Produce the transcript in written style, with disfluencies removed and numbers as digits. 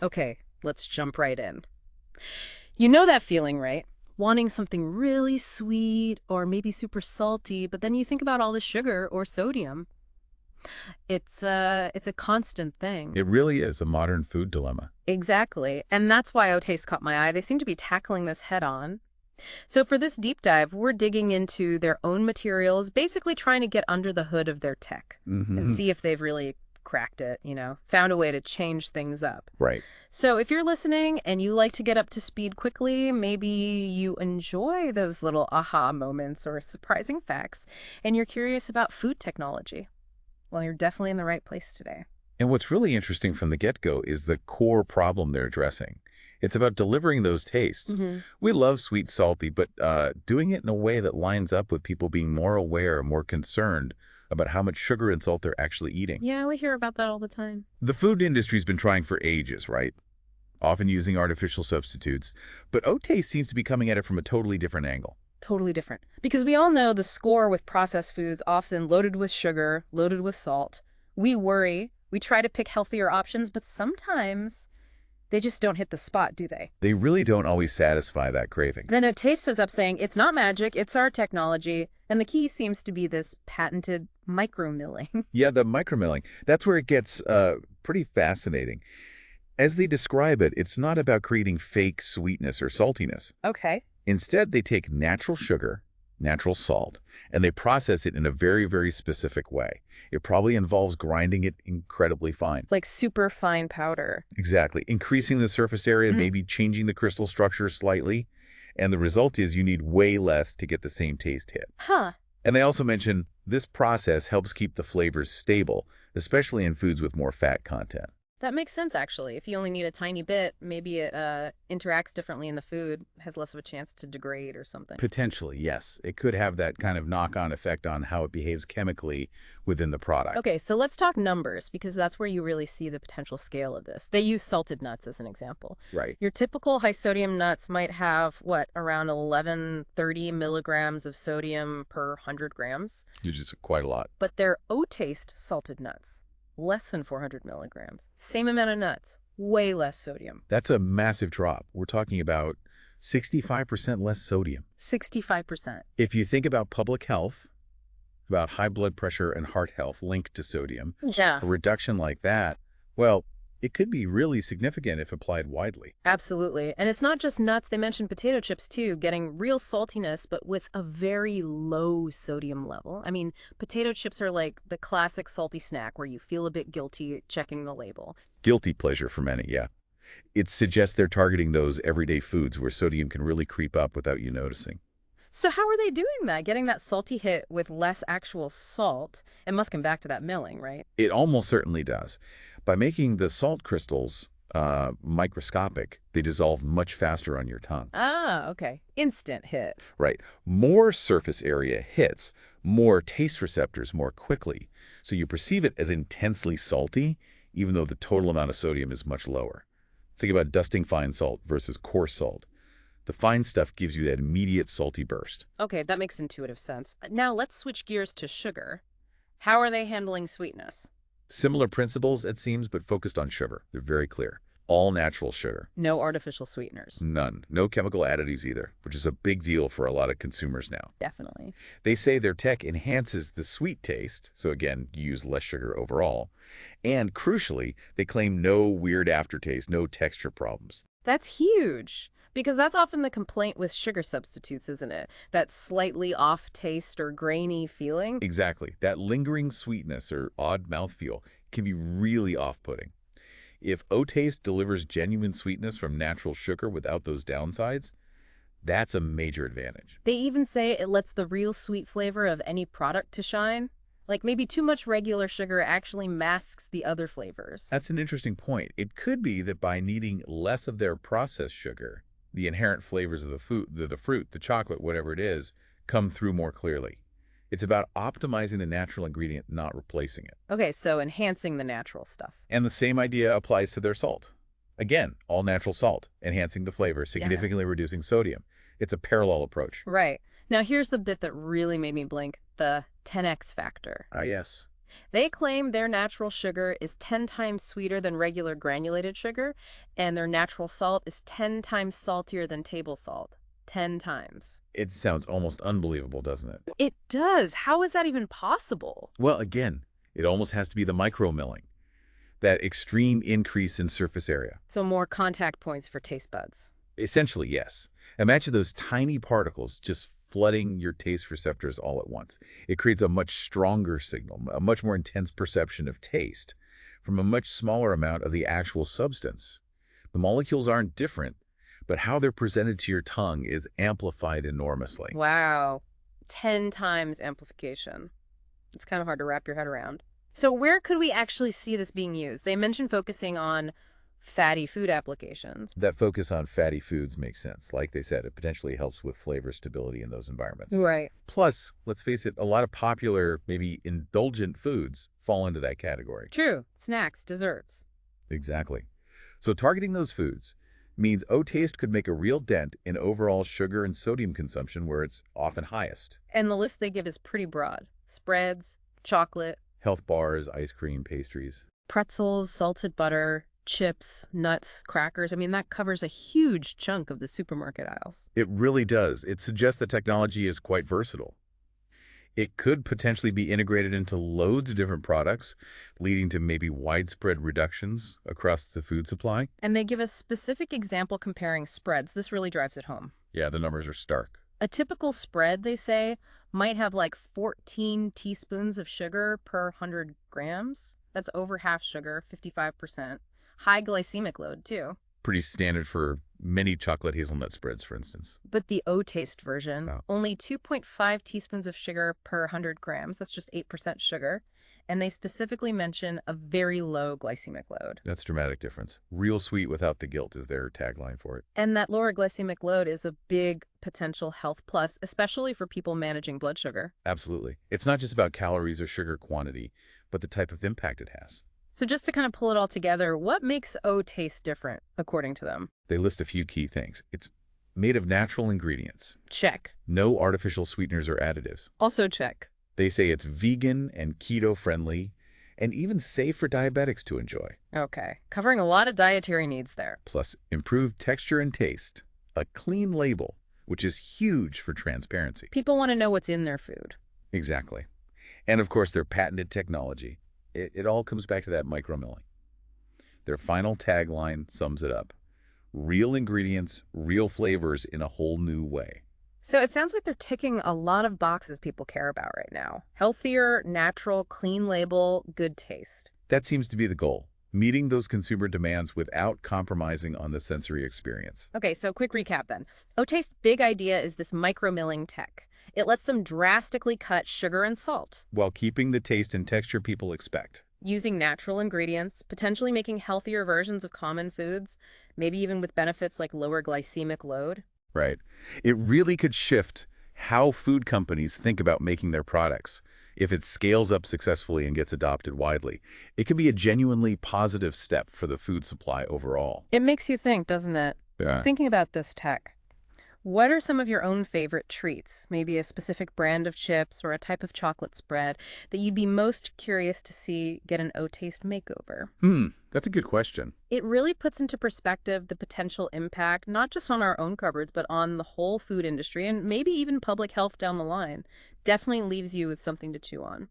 Okay, let's jump right in. You know that feeling, right? Wanting something really sweet or maybe super salty, but then you think about all the sugar or sodium. It's a constant thing. It really is a modern food dilemma. Exactly. And that's why OTaste caught my eye. They seem to be tackling this head on. So for this deep dive, we're digging into their own materials, basically trying to get under the hood of their tech and Hmm. see if they've really cracked it, found a way to change things up. Right. So if you're listening and you like to get up to speed quickly, maybe you enjoy those little aha moments or surprising facts, and you're curious about food technology, well, you're definitely in the right place today. And what's really interesting from the get-go is the core problem they're addressing. It's about delivering those tastes. Hmm. We love sweet, salty, but doing it in a way that lines up with people being more aware, more concerned about how much sugar and salt they're actually eating. Yeah, we hear about that all the time. The food industry's been trying for ages, right? Often using artificial substitutes. But Ote seems to be coming at it from a totally different angle. Totally different. Because we all know the score with processed foods, often loaded with sugar, loaded with salt. We worry, we try to pick healthier options, but sometimes they just don't hit the spot, do they? They really don't always satisfy that craving. Then a taste is up saying, it's not magic, it's our technology. And the key seems to be this patented micromilling. Yeah, the micromilling. That's where it gets pretty fascinating. As they describe it, it's not about creating fake sweetness or saltiness. Okay. Instead, they take natural sugar, natural salt, and they process it in a very, very specific way. It probably involves grinding it incredibly fine. Like super fine powder. Exactly. Increasing the surface area, Mm. maybe changing the crystal structure slightly. And the result is you need way less to get the same taste hit. Huh. And they also mention this process helps keep the flavors stable, especially in foods with more fat content. That makes sense, actually. If you only need a tiny bit, maybe it interacts differently in the food, has less of a chance to degrade or something. Potentially, yes. It could have that kind of knock-on effect on how it behaves chemically within the product. Okay, so let's talk numbers, because that's where you really see the potential scale of this. They use salted nuts as an example. Right. Your typical high-sodium nuts might have, what, around 1130 milligrams of sodium per 100 grams? Which is quite a lot. But their O-taste salted nuts, less than 400 milligrams. Same amount of nuts, way less sodium. That's a massive drop. We're talking about 65% less sodium. 65%. If you think about public health, about high blood pressure and heart health linked to sodium, Yeah. a reduction like that, well, it could be really significant if applied widely. Absolutely. And it's not just nuts. They mentioned potato chips too, getting real saltiness, but with a very low sodium level. I mean, potato chips are like the classic salty snack where you feel a bit guilty checking the label. Guilty pleasure for many, yeah. It suggests they're targeting those everyday foods where sodium can really creep up without you noticing. So how are they doing that? Getting that salty hit with less actual salt? It must come back to that milling, right? It almost certainly does. By making the salt crystals microscopic, they dissolve much faster on your tongue. Ah, okay. Instant hit. Right. More surface area hits more taste receptors more quickly, so you perceive it as intensely salty, even though the total amount of sodium is much lower. Think about dusting fine salt versus coarse salt. The fine stuff gives you that immediate salty burst. Okay, that makes intuitive sense. Now let's switch gears to sugar. How are they handling sweetness? Similar principles, it seems, but focused on sugar. They're very clear. All natural sugar. No artificial sweeteners. None. No chemical additives either, which is a big deal for a lot of consumers now. Definitely. They say their tech enhances the sweet taste, so again, you use less sugar overall. And crucially, they claim no weird aftertaste, no texture problems. That's huge. Because that's often the complaint with sugar substitutes, isn't it? That slightly off taste or grainy feeling. Exactly. That lingering sweetness or odd mouthfeel can be really off-putting. If OTaste delivers genuine sweetness from natural sugar without those downsides, that's a major advantage. They even say it lets the real sweet flavor of any product to shine. Like maybe too much regular sugar actually masks the other flavors. That's an interesting point. It could be that by needing less of their processed sugar, the inherent flavors of the food, the fruit, the chocolate, whatever it is, come through more clearly. It's about optimizing the natural ingredient, not replacing it. Okay, so enhancing the natural stuff. And the same idea applies to their salt. Again, all natural salt, enhancing the flavor, significantly reducing sodium. It's a parallel approach. Right. Now here's the bit that really made me blink, the 10x factor. Ah, yes. They claim their natural sugar is 10 times sweeter than regular granulated sugar, and their natural salt is 10 times saltier than table salt. 10 times. It sounds almost unbelievable, doesn't it? It does. How is that even possible? Well, again, it almost has to be the micromilling, that extreme increase in surface area. So more contact points for taste buds. Essentially, yes. Imagine those tiny particles just flooding your taste receptors all at once. It creates a much stronger signal, a much more intense perception of taste from a much smaller amount of the actual substance. The molecules aren't different, but how they're presented to your tongue is amplified enormously. Wow. 10 times amplification. It's kind of hard to wrap your head around. So where could we actually see this being used? They mentioned focusing on fatty food applications. That focus on fatty foods makes sense. Like they said, it potentially helps with flavor stability in those environments. Right. Plus, let's face it, a lot of popular, maybe indulgent foods fall into that category. True. Snacks, desserts. Exactly. So targeting those foods means OTaste could make a real dent in overall sugar and sodium consumption where it's often highest. And the list they give is pretty broad. Spreads, chocolate, Health bars, ice cream, pastries. pretzels, salted butter, chips, nuts, crackers. I mean, that covers a huge chunk of the supermarket aisles. It really does. It suggests the technology is quite versatile. It could potentially be integrated into loads of different products, leading to maybe widespread reductions across the food supply. And they give a specific example comparing spreads. This really drives it home. Yeah, the numbers are stark. A typical spread, they say, might have like 14 teaspoons of sugar per 100 grams. That's over half sugar, 55%. High glycemic load, too. Pretty standard for many chocolate hazelnut spreads, for instance. But the OTaste version, Oh. only 2.5 teaspoons of sugar per 100 grams. That's just 8% sugar. And they specifically mention a very low glycemic load. That's a dramatic difference. Real sweet without the guilt is their tagline for it. And that lower glycemic load is a big potential health plus, especially for people managing blood sugar. Absolutely. It's not just about calories or sugar quantity, but the type of impact it has. So just to kind of pull it all together, what makes OTaste different, according to them? They list a few key things. It's made of natural ingredients, Check. no artificial sweeteners or additives. Also check. They say it's vegan and keto-friendly, and even safe for diabetics to enjoy. Okay. Covering a lot of dietary needs there. Plus, improved texture and taste, a clean label, which is huge for transparency. People want to know what's in their food. Exactly. And of course, their patented technology. It all comes back to that micromilling. Their final tagline sums it up. Real ingredients, real flavors in a whole new way. So it sounds like they're ticking a lot of boxes people care about right now. Healthier, natural, clean label, good taste. That seems to be the goal, meeting those consumer demands without compromising on the sensory experience. Okay, so quick recap then. OTaste's big idea is this micromilling tech. It lets them drastically cut sugar and salt, While keeping the taste and texture people expect. using natural ingredients, potentially making healthier versions of common foods, maybe even with benefits like lower glycemic load. Right. It really could shift how food companies think about making their products. If it scales up successfully and gets adopted widely, it could be a genuinely positive step for the food supply overall. It makes you think, doesn't it? Yeah. Thinking about this tech, what are some of your own favorite treats? Maybe a specific brand of chips or a type of chocolate spread that you'd be most curious to see get an OTaste makeover? That's a good question. It really puts into perspective the potential impact, not just on our own cupboards, but on the whole food industry and maybe even public health down the line. Definitely leaves you with something to chew on.